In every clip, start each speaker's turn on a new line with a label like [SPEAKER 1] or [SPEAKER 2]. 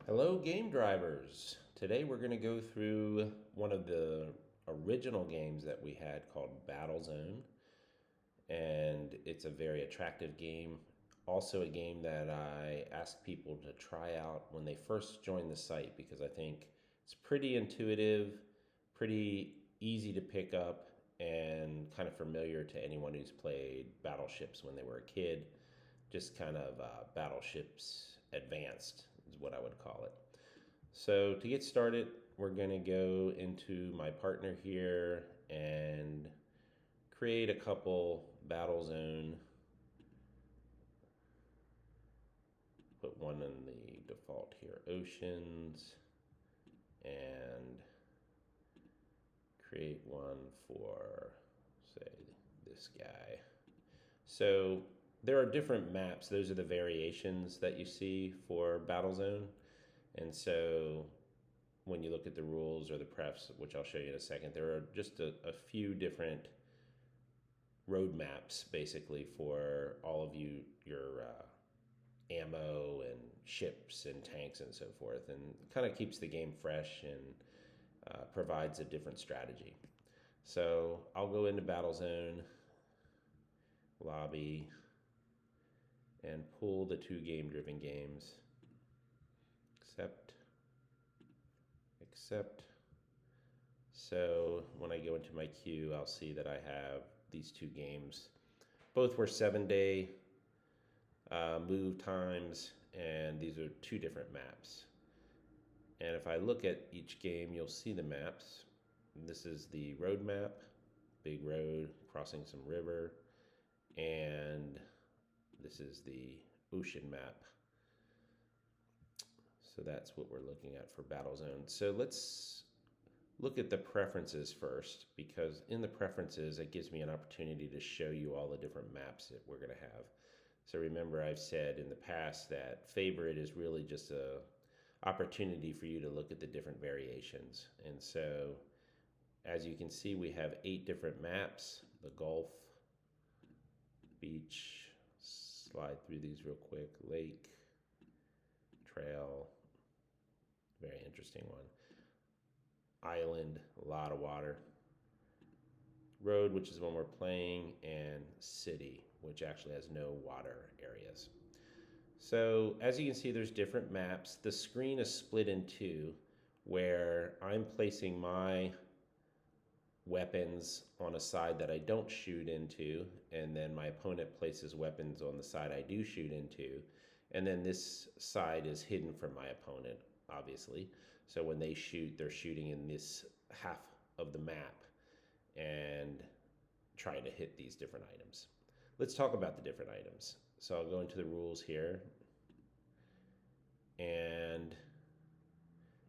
[SPEAKER 1] Hello, game drivers. Today we're going to go through one of the original games that we had called Battlezone, and it's a very attractive game. Also, a game that I ask people to try out when they first join the site because I think it's pretty intuitive, pretty easy to pick up, and kind of familiar to anyone who's played Battleships when they were a kid. Just kind of Battleships Advanced is what I would call it. So to get started, we're going to go into my partner here and create a couple battle zone. Put one in the default here, oceans, and create one for, say, this guy. So there are different maps. Those are the variations that you see for Battlezone. And so when you look at the rules or the prefs, which I'll show you in a second, there are just a few different roadmaps basically for all of your ammo and ships and tanks and so forth, and kind of keeps the game fresh and provides a different strategy. So I'll go into Battlezone lobby and pull the two game-driven games. Accept. So when I go into my queue, I'll see that I have these two games. Both were 7-day move times, and these are two different maps. And if I look at each game, you'll see the maps. This is the road map, big road, crossing some river, and this is the ocean map. So that's what we're looking at for Battlezone. So let's look at the preferences first, because in the preferences, it gives me an opportunity to show you all the different maps that we're going to have. So remember, I've said in the past that favorite is really just a opportunity for you to look at the different variations. And so as you can see, we have 8 different maps: the Gulf, beach, slide through these real quick, lake, trail, very interesting one, island, a lot of water, road, which is when we're playing, and city, which actually has no water areas. So as you can see, there's different maps. The screen is split in two, where I'm placing my weapons on a side that I don't shoot into, and then my opponent places weapons on the side I do shoot into, and then this side is hidden from my opponent, obviously. So when they shoot, they're shooting in this half of the map and trying to hit these different items. Let's talk about the different items. So I'll go into the rules here, and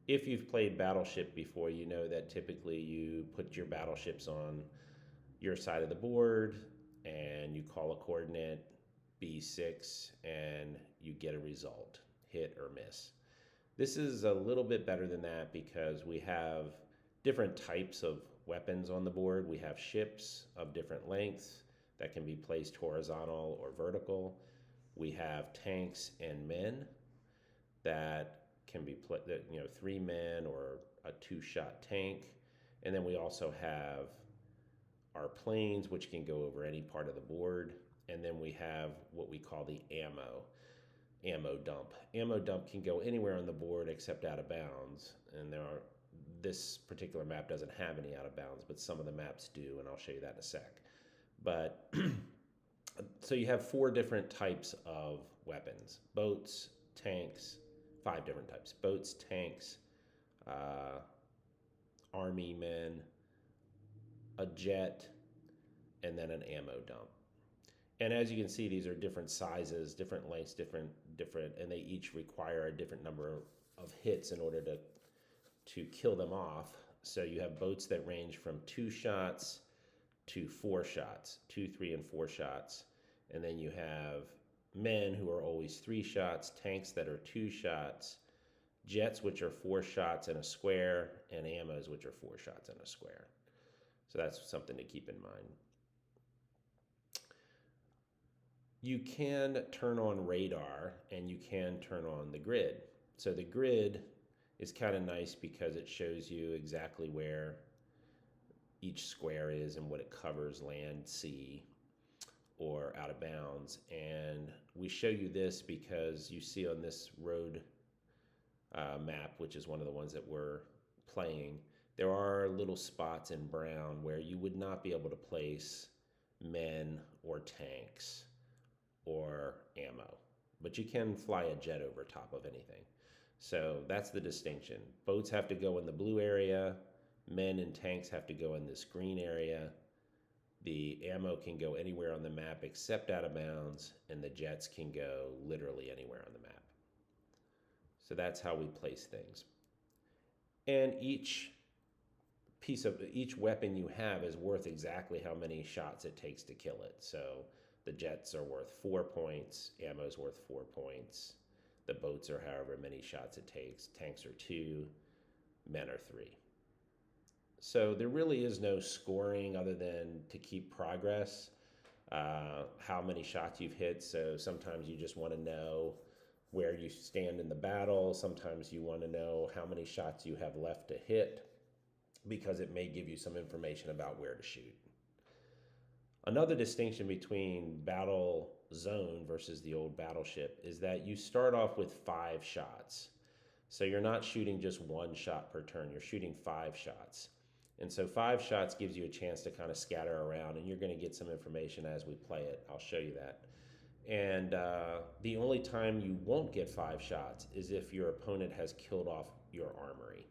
[SPEAKER 1] if you've played Battleship before, you know that typically you put your battleships on your side of the board and you call a coordinate B6 and you get a result, hit or miss. This is a little bit better than that because we have different types of weapons on the board. We have ships of different lengths that can be placed horizontal or vertical. We have tanks and men that can be 3 men or a 2-shot tank. And then we also have our planes, which can go over any part of the board. And then we have what we call the ammo dump. Ammo dump can go anywhere on the board except out of bounds. And this particular map doesn't have any out of bounds, but some of the maps do, and I'll show you that in a sec. But so you have 4 different types of weapons: boats, tanks, 5 different types: boats, tanks, uh, army men, a jet, and then an ammo dump. And as you can see, these are different sizes, different lengths, different, and they each require a different number of hits in order to kill them off. So you have boats that range from 2 shots to 4 shots, 2, 3, and 4 shots. And then you have men who are always 3 shots, tanks that are 2 shots, jets, which are 4 shots in a square, and ammos, which are 4 shots in a square. So that's something to keep in mind. You can turn on radar and you can turn on the grid. So the grid is kind of nice because it shows you exactly where each square is and what it covers, land, sea, or out of bounds. And we show you this because you see on this road map, which is one of the ones that we're playing, there are little spots in brown where you would not be able to place men or tanks or ammo, but you can fly a jet over top of anything. So that's the distinction. Boats have to go in the blue area, men and tanks have to go in this green area. The ammo can go anywhere on the map except out of bounds, and the jets can go literally anywhere on the map. So that's how we place things. And each weapon you have is worth exactly how many shots it takes to kill it. So the jets are worth 4 points, ammo is worth 4 points. The boats are however many shots it takes. Tanks are 2, men are 3. So there really is no scoring other than to keep progress, how many shots you've hit. So sometimes you just want to know where you stand in the battle. Sometimes you want to know how many shots you have left to hit because it may give you some information about where to shoot. Another distinction between Battle Zone versus the old Battleship is that you start off with 5 shots. So you're not shooting just 1 shot per turn, you're shooting 5 shots. And so 5 shots gives you a chance to kind of scatter around, and you're going to get some information as we play it. I'll show you that. And the only time you won't get 5 shots is if your opponent has killed off your armory.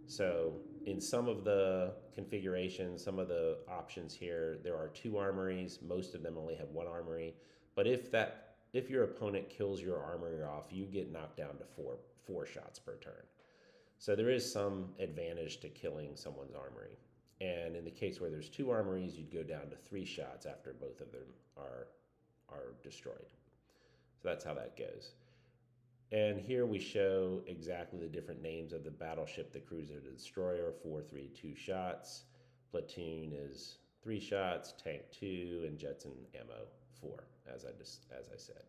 [SPEAKER 1] So in some of the configurations, some of the options here, there are 2 armories. Most of them only have 1 armory. But if your opponent kills your armory off, you get knocked down to 4 shots per turn. So there is some advantage to killing someone's armory. And in the case where there's 2 armories, you'd go down to 3 shots after both of them are destroyed. So that's how that goes. And here we show exactly the different names of the battleship, the cruiser, the destroyer, 4, 3, 2 shots. Platoon is 3 shots, tank 2, and jets and ammo 4, as I said.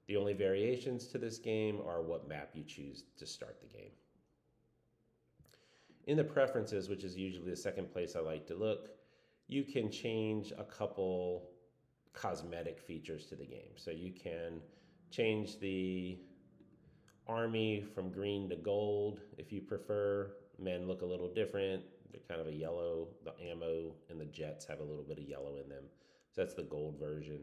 [SPEAKER 1] The only variations to this game are what map you choose to start the game. In the preferences, which is usually the second place I like to look, you can change a couple cosmetic features to the game. So you can change the army from green to gold if you prefer. Men look a little different. They're kind of a yellow. The ammo and the jets have a little bit of yellow in them. So that's the gold version.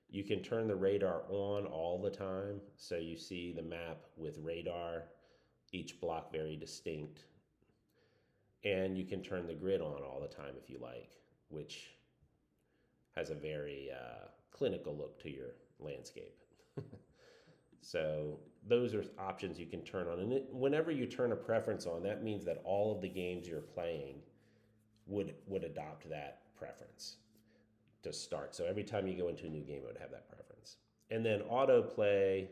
[SPEAKER 1] You can turn the radar on all the time. So you see the map with radar, each block very distinct. And you can turn the grid on all the time if you like, which has a very clinical look to your landscape. So those are options you can turn on. And whenever you turn a preference on, that means that all of the games you're playing would adopt that preference to start. So every time you go into a new game, it would have that preference. And then autoplay,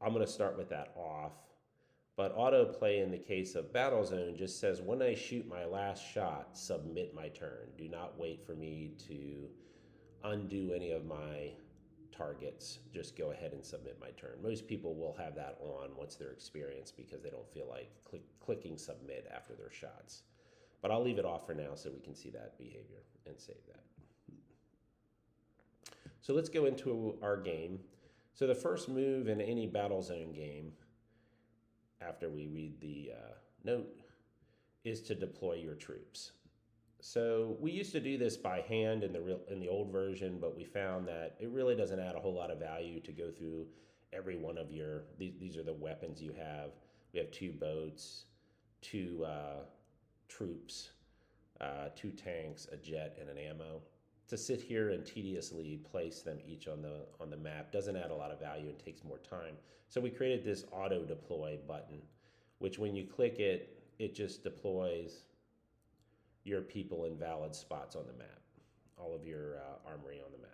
[SPEAKER 1] I'm going to start with that off. But autoplay in the case of Battlezone just says, when I shoot my last shot, submit my turn. Do not wait for me to undo any of my targets. Just go ahead and submit my turn. Most people will have that on once they're experienced because they don't feel like clicking submit after their shots. But I'll leave it off for now so we can see that behavior and save that. So let's go into our game. So the first move in any Battlezone game, after we read the note, is to deploy your troops. So we used to do this by hand in the old version, but we found that it really doesn't add a whole lot of value to go through every one of your, these are the weapons you have. We have 2 boats, 2 troops, 2 tanks, a jet, and an ammo. To sit here and tediously place them each on the map doesn't add a lot of value and takes more time. So we created this auto deploy button, which when you click it, it just deploys your people in valid spots on the map, all of your armory on the map.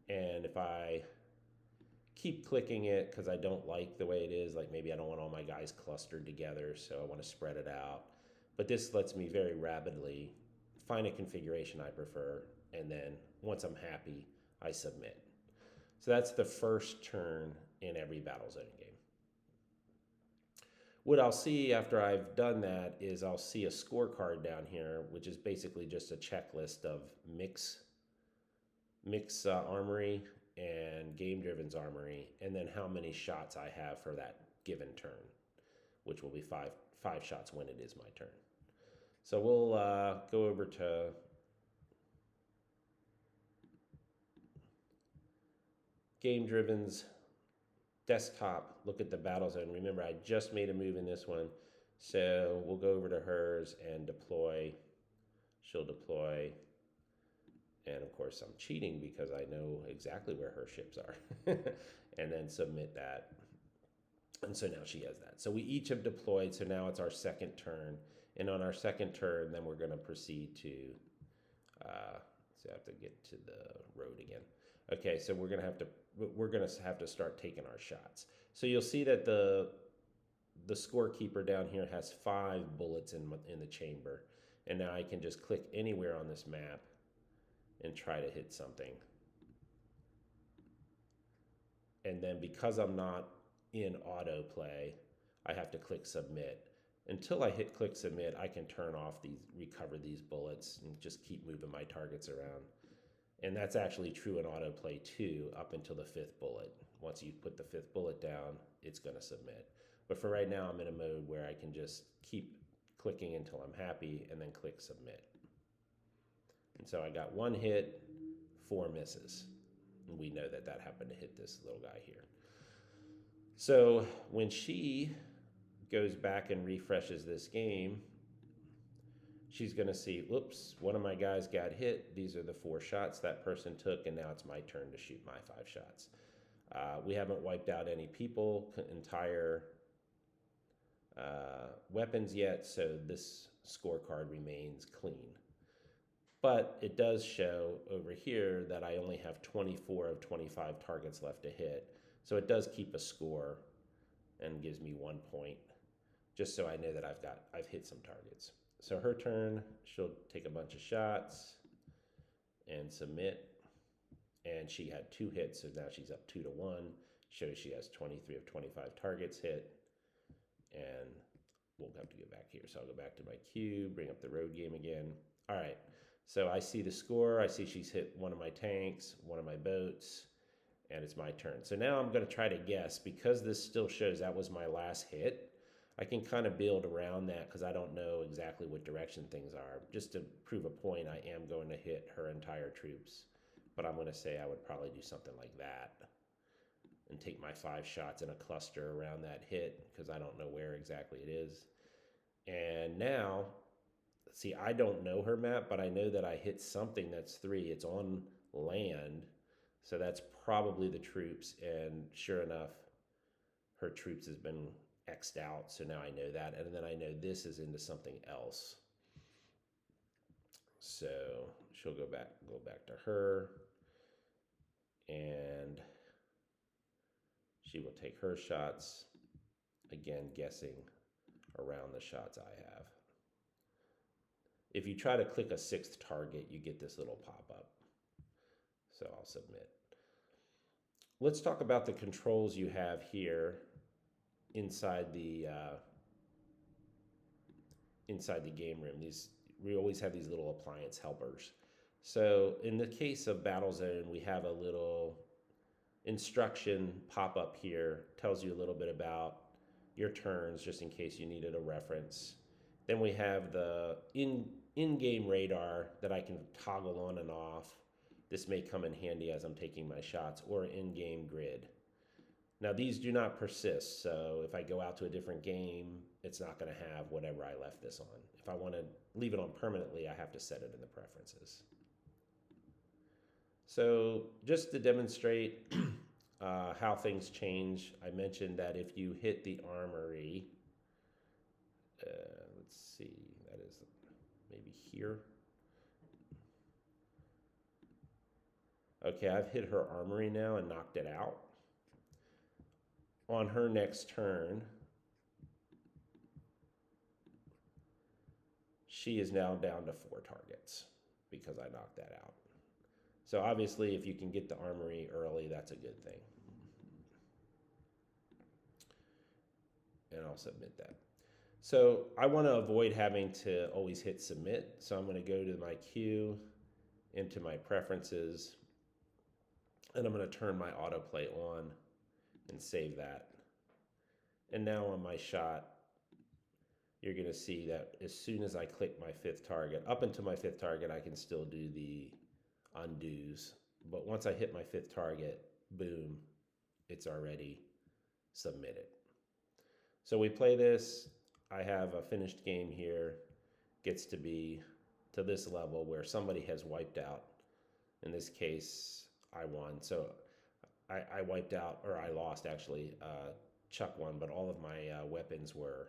[SPEAKER 1] And if I keep clicking it because I don't like the way it is, like maybe I don't want all my guys clustered together, so I want to spread it out. But this lets me very rapidly find a configuration I prefer, and then once I'm happy, I submit. So that's the first turn in every Battlezone game. What I'll see after I've done that is I'll see a scorecard down here, which is basically just a checklist of mix armory and game driven's armory, and then how many shots I have for that given turn, which will be five shots when it is my turn. So we'll go over to game driven's desktop, look at the Battlezone. Remember, I just made a move in this one. So we'll go over to hers and deploy. She'll deploy. And of course, I'm cheating because I know exactly where her ships are. And then submit that. And so now she has that. So we each have deployed. So now it's our second turn. And on our second turn, then we're going to proceed to, so I have to get to the road again. Okay, so we're gonna have to start taking our shots. So you'll see that the scorekeeper down here has 5 bullets in the chamber, and now I can just click anywhere on this map and try to hit something. And then because I'm not in autoplay, I have to click submit. Until I hit click submit, I can turn off recover these bullets and just keep moving my targets around. And that's actually true in autoplay too, up until the 5th bullet. Once you put the 5th bullet down, it's going to submit. But for right now, I'm in a mode where I can just keep clicking until I'm happy and then click submit. And so I got 1 hit, 4 misses. And we know that happened to hit this little guy here. So when she goes back and refreshes this game, she's going to see, whoops, one of my guys got hit. These are the 4 shots that person took, and now it's my turn to shoot my 5 shots. We haven't wiped out any people, entire weapons yet, so this scorecard remains clean. But it does show over here that I only have 24 of 25 targets left to hit. So it does keep a score and gives me 1 point, just so I know that I've hit some targets. So her turn, she'll take a bunch of shots and submit. And she had 2 hits, so now she's up 2-1. Shows she has 23 of 25 targets hit. And we'll have to go back here. So I'll go back to my queue, bring up the road game again. All right, so I see the score. I see she's hit one of my tanks, one of my boats, and it's my turn. So now I'm going to try to guess, because this still shows that was my last hit. I can kind of build around that because I don't know exactly what direction things are. Just to prove a point, I am going to hit her entire troops. But I'm going to say I would probably do something like that and take my 5 shots in a cluster around that hit because I don't know where exactly it is. And now, see, I don't know her map, but I know that I hit something that's 3. It's on land, so that's probably the troops. And sure enough, her troops has been X'd out, so now I know that. And then I know this is into something else. So she'll go back to her, and she will take her shots, again guessing around the shots I have. If you try to click a 6th target, you get this little pop-up. So I'll submit. Let's talk about the controls you have here inside the game room. We always have these little appliance helpers. So in the case of Battlezone, we have a little instruction pop up here, tells you a little bit about your turns, just in case you needed a reference. Then we have the in-game radar that I can toggle on and off. This may come in handy as I'm taking my shots, or in-game grid. Now these do not persist, so if I go out to a different game, it's not going to have whatever I left this on. If I want to leave it on permanently, I have to set it in the preferences. So just to demonstrate how things change, I mentioned that if you hit the armory, let's see, that is maybe here. Okay, I've hit her armory now and knocked it out. On her next turn, she is now down to 4 targets because I knocked that out. So obviously, if you can get the armory early, that's a good thing. and I'll submit that. So I want to avoid having to always hit submit. So I'm going to go to my queue, into my preferences, and I'm going to turn my autoplay on and save that. And now on my shot, you're going to see that as soon as I click my fifth target, up until my fifth target, I can still do the undos. But once I hit my fifth target, boom, it's already submitted. So we play this. I have a finished game here. Gets to be to this level where somebody has wiped out. In this case, I won. So I wiped out, or I lost actually. Chuck won, but all of my weapons were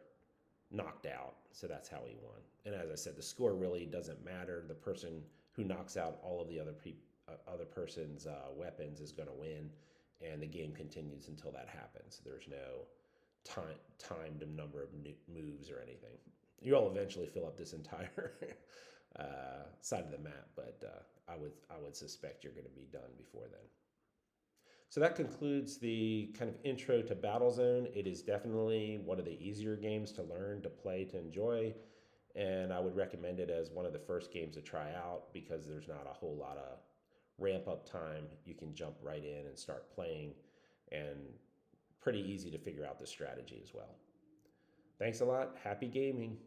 [SPEAKER 1] knocked out. So that's how he won. And as I said, the score really doesn't matter. The person who knocks out all of the other person's weapons is going to win, and the game continues until that happens. There's no timed number of moves or anything. You'll eventually fill up this entire side of the map, but I would suspect you're going to be done before then. So that concludes the kind of intro to Battlezone. It is definitely one of the easier games to learn, to play, to enjoy, and I would recommend it as one of the first games to try out because there's not a whole lot of ramp up time. You can jump right in and start playing, and pretty easy to figure out the strategy as well. Thanks a lot. Happy gaming.